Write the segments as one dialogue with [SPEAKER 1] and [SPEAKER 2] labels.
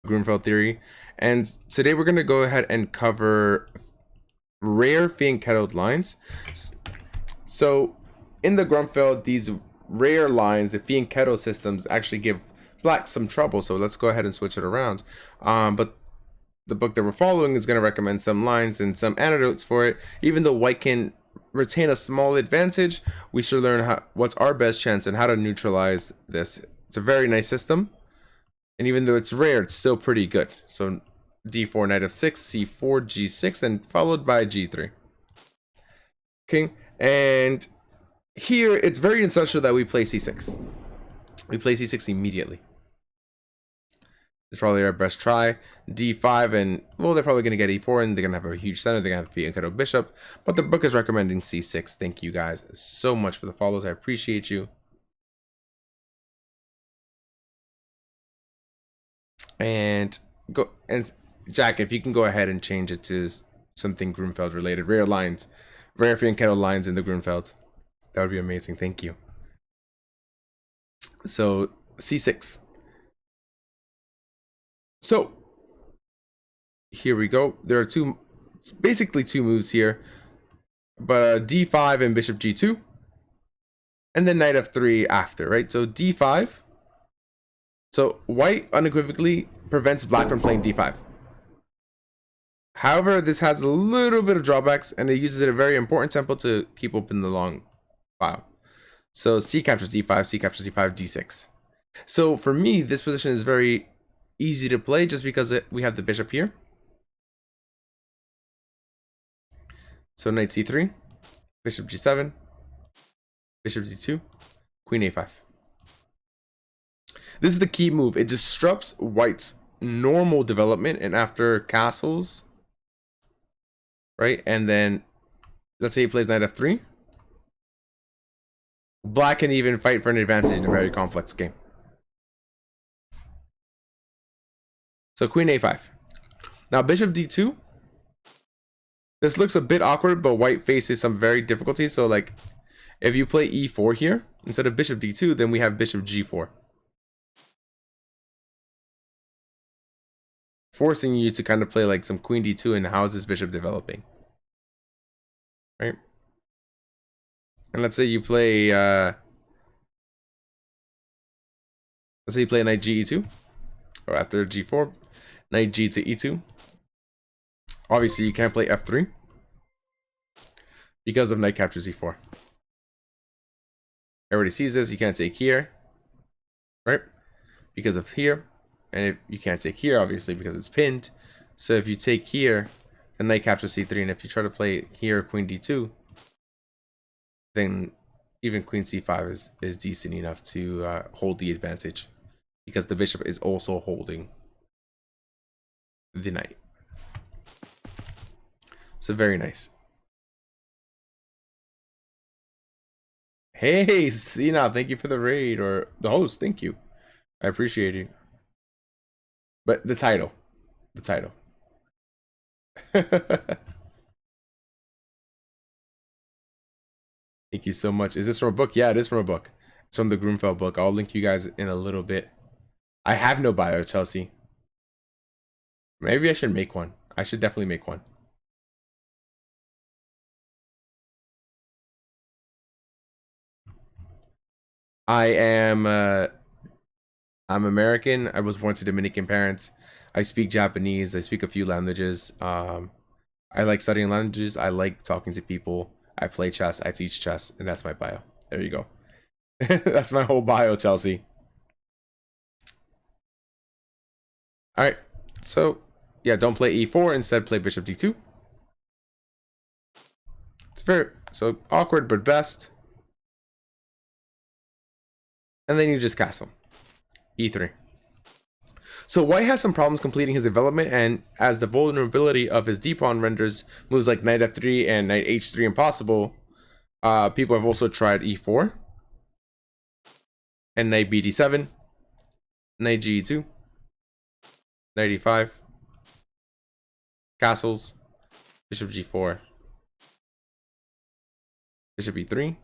[SPEAKER 1] Grunfeld theory. And today we're going to go ahead and cover rare Fianchetto lines. So in the Grunfeld, these rare lines, the Fianchetto systems, actually give black some trouble. So let's go ahead and switch it around. But the book that we're following is going to recommend some lines and some antidotes for it. Even though white can retain a small advantage, we should learn what's our best chance and how to neutralize this. It's a very nice system, and even though it's rare, it's still pretty good. So d4, knight f6, c4, g6, then followed by g3. Okay, and here it's very essential that we play c6. We play c6 immediately. It's probably our best try. d5, and well, they're probably going to get e4, and they're going to have a huge center. They're going to have Fianchetto bishop, but the book is recommending c6. Thank you guys so much for the follows. I appreciate you. And Jack, if you can go ahead and change it to something Grunfeld related, rare Fianchetto lines in the Grunfeld, that would be amazing. Thank you. So c6. So here we go. There are basically two moves here, but d5 and bishop g2, and then knight f3 after, right? So d5. So white unequivocally prevents black from playing d5. However, this has a little bit of drawbacks, and it uses a very important tempo to keep open the long file. So c captures d5, c captures d5, d6. So for me, this position is very easy to play just because we have the bishop here. So knight c3, bishop g7, bishop d2, queen a5. This is the key move. It disrupts white's normal development, and after castles, right? And then let's say he plays knight f3. Black can even fight for an advantage in a very complex game. So queen a5. Now bishop d2. This looks a bit awkward, but white faces some very difficulties. So like if you play e4 here instead of bishop d2, then we have bishop g4, forcing you to kind of play like some queen d2 and how is this bishop developing, right? And let's say you play knight g e2, or after g4, knight g to e2. Obviously you can't play f3 because of knight captures e4. Everybody sees this. You can't take here, right? Because of here. And you can't take here, obviously, because it's pinned. So if you take here, the knight captures c3, and if you try to play here queen d2, then even queen c5 is decent enough to hold the advantage, because the bishop is also holding the knight. So very nice. Hey, Sina, thank you for the raid, or the host. Thank you. I appreciate you. But the title. Thank you so much. Is this from a book? Yeah, it is from a book. It's from the Grunfeld book. I'll link you guys in a little bit. I have no bio, Chelsea. Maybe I should make one. I should definitely make one. I'm American. I was born to Dominican parents. I speak Japanese. I speak a few languages. I like studying languages. I like talking to people. I play chess. I teach chess, and that's my bio. There you go. That's my whole bio, Chelsea. All right. So yeah, don't play e4. Instead, play bishop d2. It's very awkward, but best. And then you just castle. e3. So white has some problems completing his development, and as the vulnerability of his d-pawn renders moves like knight f3 and knight h3 impossible, people have also tried e4 and knight bd7, knight ge2, knight e5, castles, bishop g4, bishop e3,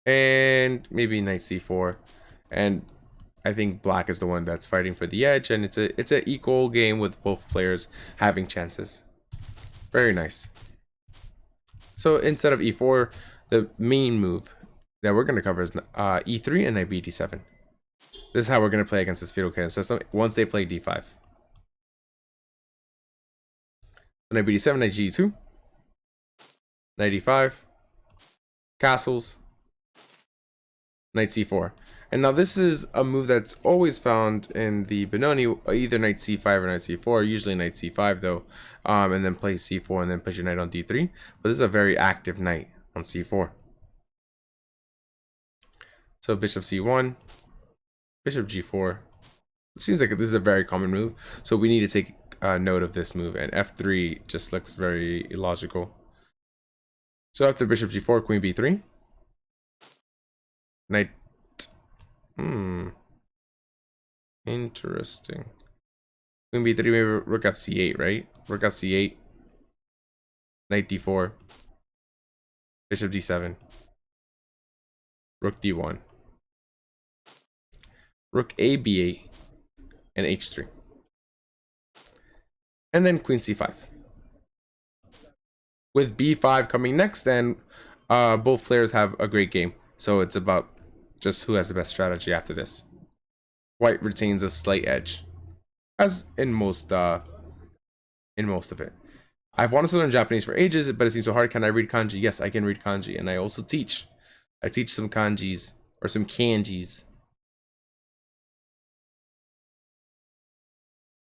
[SPEAKER 1] and maybe knight c4. And I think black is the one that's fighting for the edge, and it's an equal game with both players having chances. Very nice. So instead of e4, the main move that we're going to cover is e3 and knight b d7. This is how we're going to play against this feudal cannon system once they play d5. Knight b d7, knight g2, knight e5, castles, knight c4. And now this is a move that's always found in the Benoni, either knight c5 or knight c4, usually knight c5 though, and then play c4 and then put your knight on d3. But this is a very active knight on c4. So bishop c1, bishop g4. It seems like this is a very common move, so we need to take note of this move, and f3 just looks very illogical. So after bishop g4, queen b3, knight. Interesting. Queen b3, maybe rook f c8, right? Rook f c8, knight d4, bishop d7, rook d1, rook a b8, and h3. And then queen c5. With b5 coming next, then both players have a great game. So it's about just who has the best strategy after this. White retains a slight edge, as in most of it. I've wanted to learn Japanese for ages, but it seems so hard. Can I read kanji? Yes, I can read kanji, and I also teach. I teach some kanjis, or some kanjis.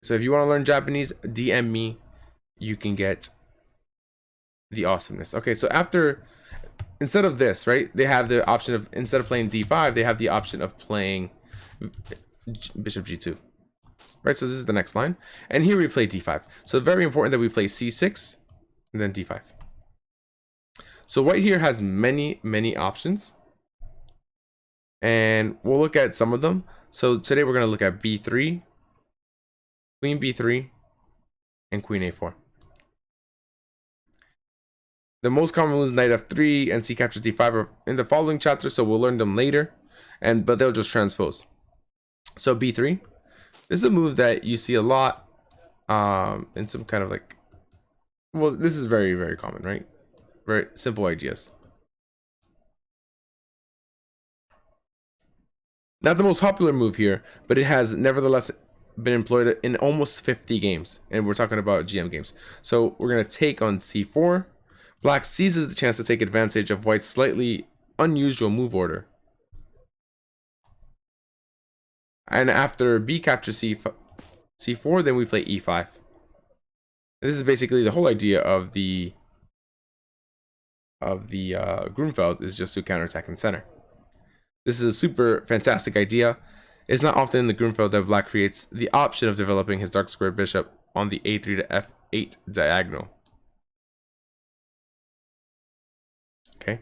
[SPEAKER 1] So if you want to learn Japanese, DM me. You can get the awesomeness. Okay, so instead of this, right, they have the option of, instead of playing d5, they have the option of playing bishop g2. Right, so this is the next line. And here we play d5. So very important that we play c6 and then d5. So white here has many, many options. And we'll look at some of them. So today we're going to look at b3, queen b3, and queen a4. The most common moves, knight f3 and c captures d5, are in the following chapter, so we'll learn them later, but they'll just transpose. So b3, this is a move that you see a lot in some kind of like, well, this is very, very common, right? Very simple ideas. Not the most popular move here, but it has nevertheless been employed in almost 50 games, and we're talking about GM games. So we're going to take on c4. Black seizes the chance to take advantage of white's slightly unusual move order. And after b captures c4, then we play e5. And this is basically the whole idea of the Grunfeld, is just to counterattack in center. This is a super fantastic idea. It's not often in the Grunfeld that black creates the option of developing his dark square bishop on the a3 to f8 diagonal. Okay,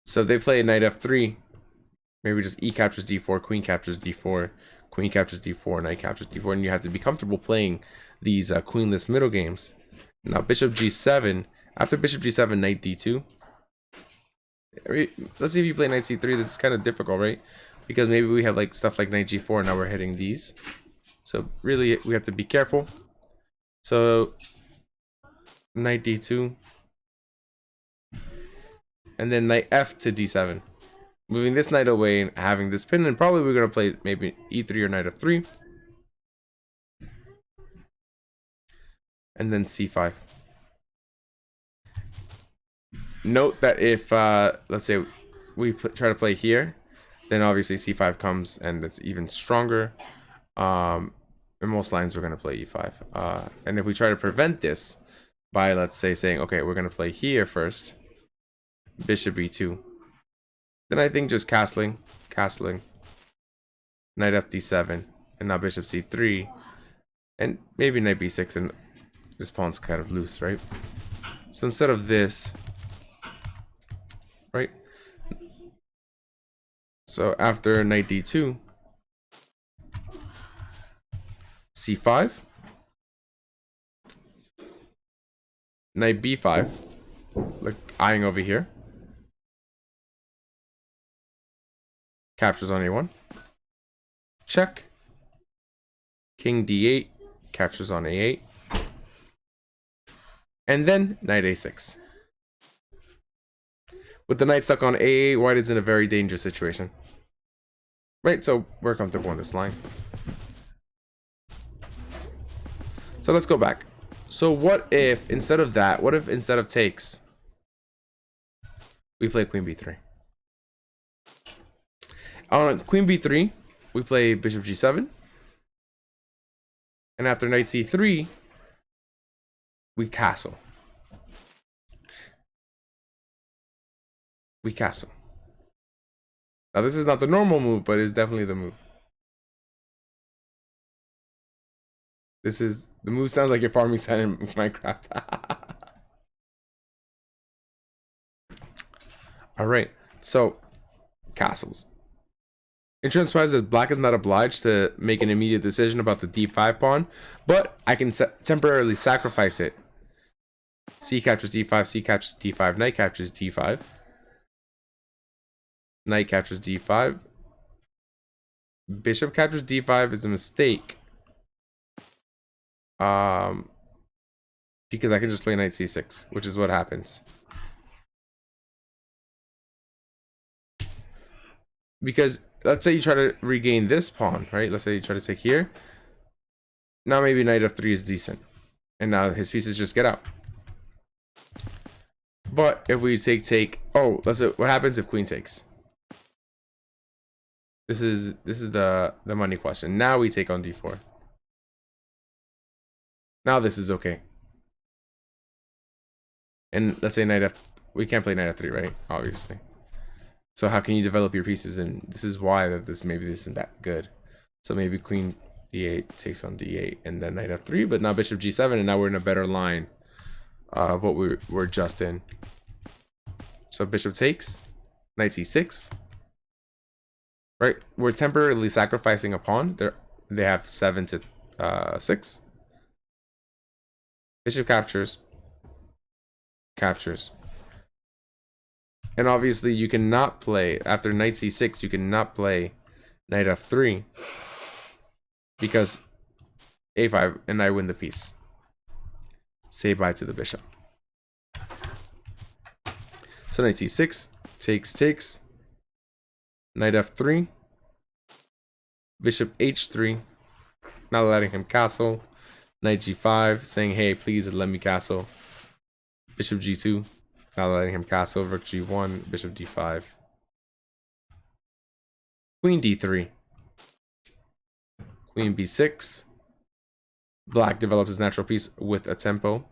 [SPEAKER 1] so if they play knight f3, maybe just e captures d4, queen captures d4, queen captures d4, knight captures d4, and you have to be comfortable playing these queenless middle games. Now bishop g7, after bishop g7, knight d2. Let's see if you play knight c3. This is kind of difficult, right? Because maybe we have like stuff like knight g4, now we're hitting these. So really, we have to be careful. So knight d2. And then knight f to d7. Moving this knight away and having this pin, and probably we're going to play maybe e3 or knight f3. And then c5. Note that if, let's say, we try to play here, then obviously c5 comes and it's even stronger. In most lines, we're going to play e5. And if we try to prevent this by, let's say, saying, okay, we're going to play here first, bishop e2, then I think just castling, knight f d7, and now bishop c3, and maybe knight b6, and this pawn's kind of loose, right? So instead of this, right, so after knight d2, c5, knight b5, like eyeing over here, captures on a1, check. King d8 captures on a8. And then knight a6. With the knight stuck on a8, white is in a very dangerous situation. Right, so we're comfortable on this line. So let's go back. So what if instead of that, what if instead of takes, we play queen b3? On queen b3, we play bishop g7. And after knight c3, we castle. We castle. Now this is not the normal move, but it's definitely the move. This is the move. Sounds like you're farming sand in Minecraft. All right, so castles. Insurance prize says black is not obliged to make an immediate decision about the d5 pawn, but I can temporarily sacrifice it. C captures d5, C captures d5, knight captures d5. Knight captures d5. Bishop captures d5 is a mistake. Because I can just play knight c6, which is what happens. Because let's say you try to regain this pawn, right? Let's say you try to take here. Now maybe knight f3 is decent. And now his pieces just get out. But if we take, oh, let's say, what happens if queen takes? This is the money question. Now we take on d4. Now this is okay. And let's say knight f, we can't play knight f3, right? Obviously. So how can you develop your pieces? And this is why that maybe this isn't that good. So maybe queen d8 takes on d8 and then knight f3, but now bishop g7, and now we're in a better line of what we're just in. So bishop takes, knight c6. Right, we're temporarily sacrificing a pawn. They have 7 to 6. Bishop captures. And obviously you cannot play, after knight c6, you cannot play knight f3. Because a5, and I win the piece. Say bye to the bishop. So knight c6, takes. Knight f3. Bishop h3. Not letting him castle. Knight g5, saying, hey, please let me castle. Bishop g2. Not letting him castle. Rook g1. Bishop d5. Queen d3. Queen b6. Black develops his natural piece with a tempo.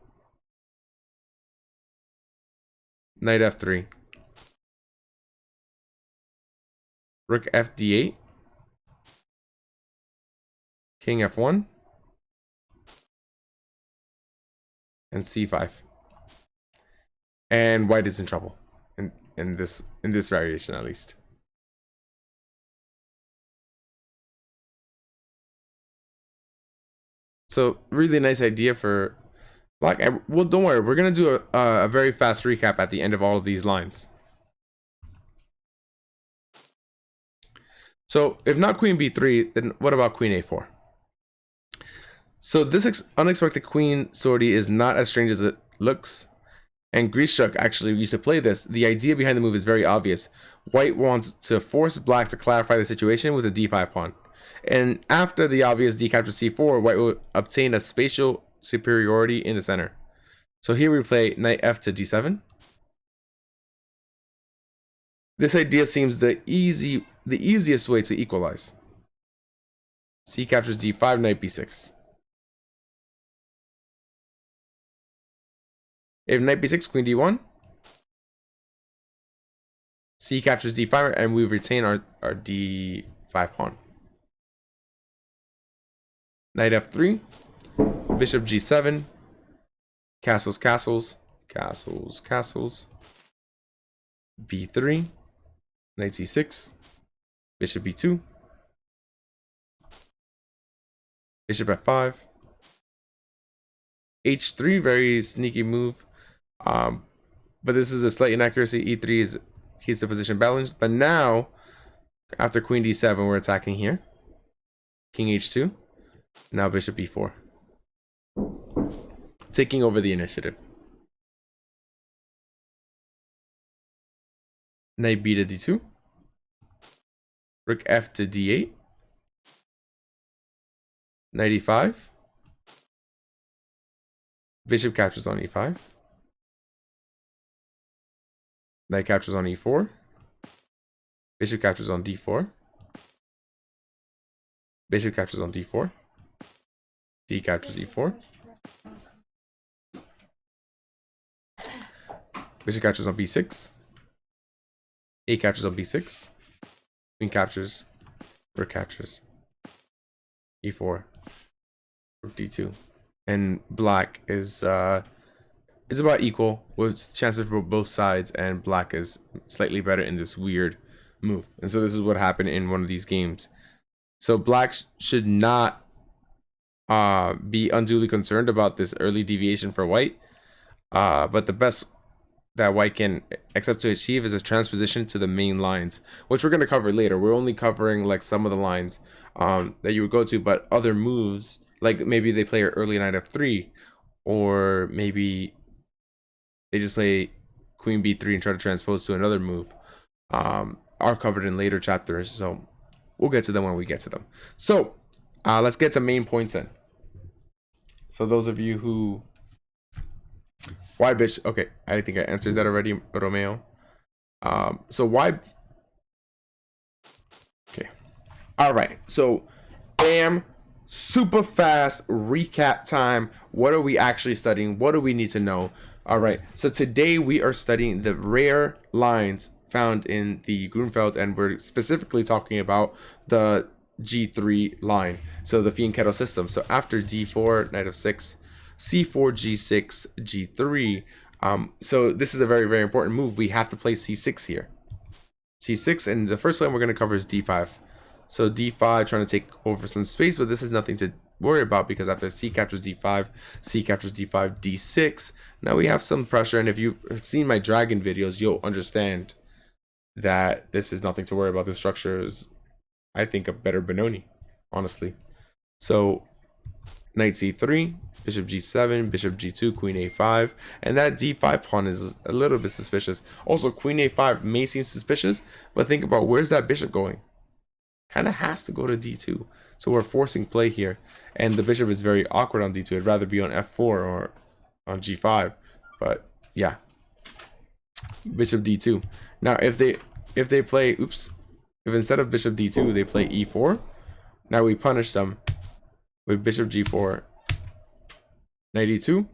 [SPEAKER 1] Knight f3. Rook f d8. King f1. And c5. And white is in trouble in this variation, at least. So really nice idea for black. Well, don't worry, we're gonna do a very fast recap at the end of all of these lines. So if not queen b3, then what about queen a4? So this unexpected queen sortie is not as strange as it looks. And Grishuk actually used to play this. The idea behind the move is very obvious. White wants to force black to clarify the situation with a d5 pawn. And after the obvious d captures c4, white will obtain a spatial superiority in the center. So here we play knight f to d7. This idea seems the easiest way to equalize. C captures d5, knight b6. If knight b6, queen d1. C captures d5, and we retain our d5 pawn. Knight f3. Bishop g7. Castles. b3. Knight c6. Bishop b2. Bishop f5. h3, very sneaky move. But this is a slight inaccuracy. e3 keeps the position balanced. But now, after queen d7, we're attacking here. King h2. Now bishop e4. Taking over the initiative. Knight b to d2. Rook f to d8. Knight e5. Bishop captures on e5. Knight captures on e4. Bishop captures on d4. Bishop captures on d4. D captures e4. Bishop captures on b6. A captures on b6. Queen captures. Rook captures. e4. Rook d2. And black is about equal with chances for both sides, and black is slightly better in this weird move. And so this is what happened in one of these games. So black should not be unduly concerned about this early deviation for white. But the best that white can accept to achieve is a transposition to the main lines, which we're going to cover later. We're only covering like some of the lines that you would go to, but other moves, like maybe they play early knight f3, or maybe they just play queen b3 and try to transpose to another move, are covered in later chapters. So we'll get to them when we get to them. So let's get to main points in. So those of you who... Why bishop? Okay, I think I answered that already, Romeo. So why... Okay. All right. So, bam. Super fast recap time. What are we actually studying? What do we need to know? All right. So today we are studying the rare lines found in the Grunfeld, and we're specifically talking about the G3 line. So the Fianchetto system. So after D4, knight f6, C4, G6, G3. So this is a very, very important move. We have to play C6 here. C6, and the first line we're going to cover is D5. So D5 trying to take over some space, but this is nothing to worry about because after C captures D5, C captures D5, D6. Now we have some pressure, and if you have seen my dragon videos, you'll understand that this is nothing to worry about. This structure is, I think, a better Benoni, honestly. So knight C3, bishop G7, bishop G2, queen A5, and that D5 pawn is a little bit suspicious. Also, queen A5 may seem suspicious, but think about where's that bishop going? Kind of has to go to D2. So we're forcing play here, and the bishop is very awkward on D2. I'd rather be on F4 or on G5, but yeah, bishop D2. Now if they play, if instead of bishop D2 they play E4, now we punish them with bishop G4, knight E2,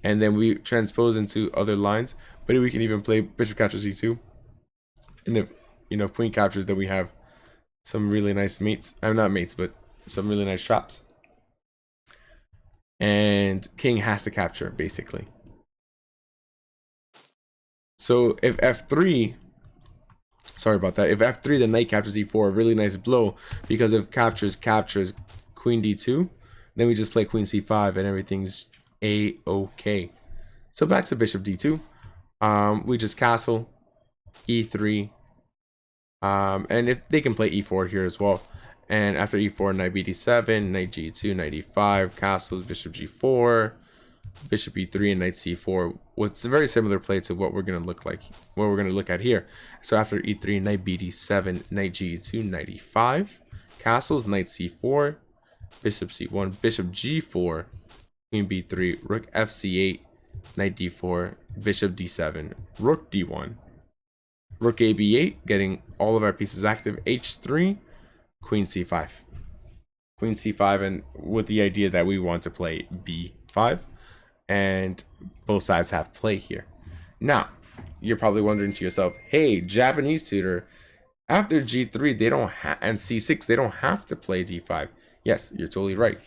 [SPEAKER 1] and then we transpose into other lines. But we can even play bishop captures E2, and if queen captures, then we have some really nice mates. I'm not mates, but some really nice traps. And king has to capture, basically. So if F3, sorry about that. If F3, the knight captures E4, a really nice blow, because if captures queen D2, then we just play queen C5 and everything's A-okay. So back to bishop D2. We just castle E3. And if they can play E4 here as well, and after E4, knight BD7, knight G2, knight E5, castles, bishop G4, bishop E3, and knight C4. It's a very similar play to what we're gonna look at here. So after E3, knight BD7, knight G2, knight E5, castles, knight C4, bishop C1, bishop G4, queen B3, rook FC8, knight D4, bishop D7, rook D1. Rook AB8, getting all of our pieces active. H3, queen C5. Queen C5, and with the idea that we want to play B5. And both sides have play here. Now, you're probably wondering to yourself, hey, Japanese tutor, after G3, they don't and C6, they don't have to play D5. Yes, you're totally right.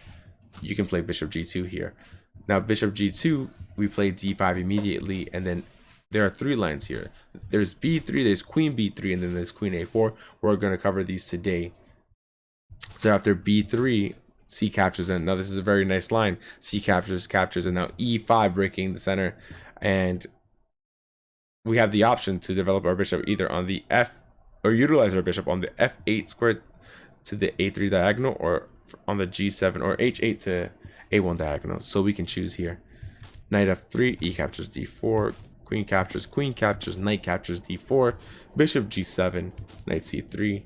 [SPEAKER 1] You can play bishop G2 here. Now, bishop G2, we play D5 immediately, and then there are three lines here. There's B3, there's queen B3, and then there's queen A4. We're going to cover these today. So after B3, C captures, and now this is a very nice line. C captures, and now E5 breaking the center. And we have the option to develop our bishop either on the F, or utilize our bishop on the F8 square to the a3 diagonal, or on the g7, or h8 to a1 diagonal. So we can choose here. Knight f3, e captures d4, queen captures, knight captures d4, bishop g7, knight c3,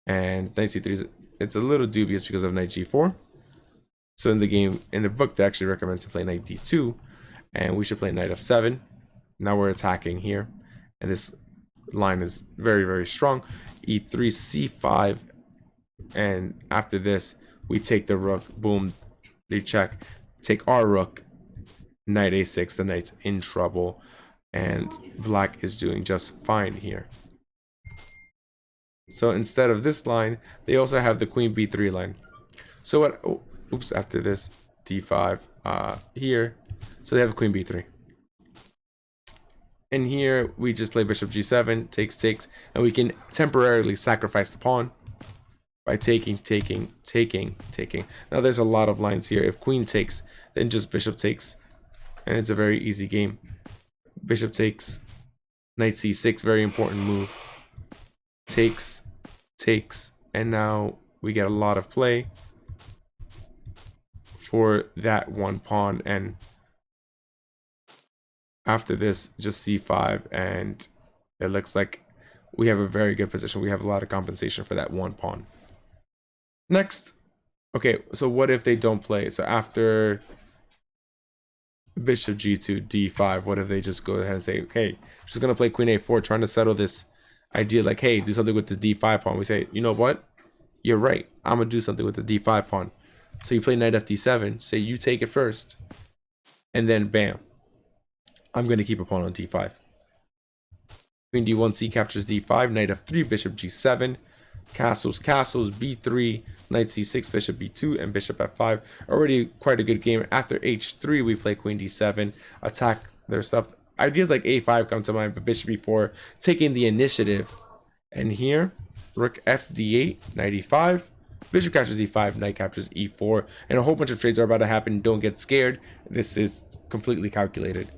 [SPEAKER 1] and knight c3 it's a little dubious because of knight g4. So in the book, they actually recommend to play knight d2, and we should play knight f7. Now we're attacking here, and this line is very, very strong. e3, c5, and after this, we take the rook. Boom, they check. Take our rook. Knight a6. The knight's in trouble, and black is doing just fine here. So instead of this line, they also have the queen b3 line. So what? Oh, oops! After this, d5 here. So they have queen b3. And here we just play bishop g7, takes, and we can temporarily sacrifice the pawn by taking. Now there's a lot of lines here. If queen takes, then just bishop takes, and it's a very easy game. Bishop takes, knight c6, very important move. Takes, and now we get a lot of play for that one pawn, and after this, just c5, and it looks like we have a very good position. We have a lot of compensation for that one pawn. Next, okay, so what if they don't play? So after bishop g2, d5, what if they just go ahead and say, okay, just gonna play queen a4, trying to settle this idea, like, hey, do something with this d5 pawn. We say, you know what? You're right. I'm gonna do something with the d5 pawn. So you play knight fd7, say you take it first, and then bam, I'm going to keep a pawn on d5. Queen d1, c captures d5, knight f3, bishop g7, castles, b3, knight c6, bishop b2, and bishop f5. Already quite a good game. After h3, we play queen d7, attack their stuff. Ideas like a5 come to mind, but bishop e4, taking the initiative. And here, rook f d8, knight e5, bishop captures e5, knight captures e4, and a whole bunch of trades are about to happen. Don't get scared. This is completely calculated.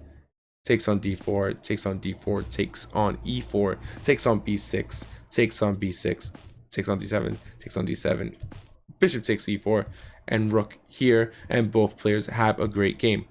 [SPEAKER 1] Takes on d4, takes on d4, takes on e4, takes on b6, takes on b6, takes on d7, takes on d7, bishop takes e4, and rook here, and both players have a great game.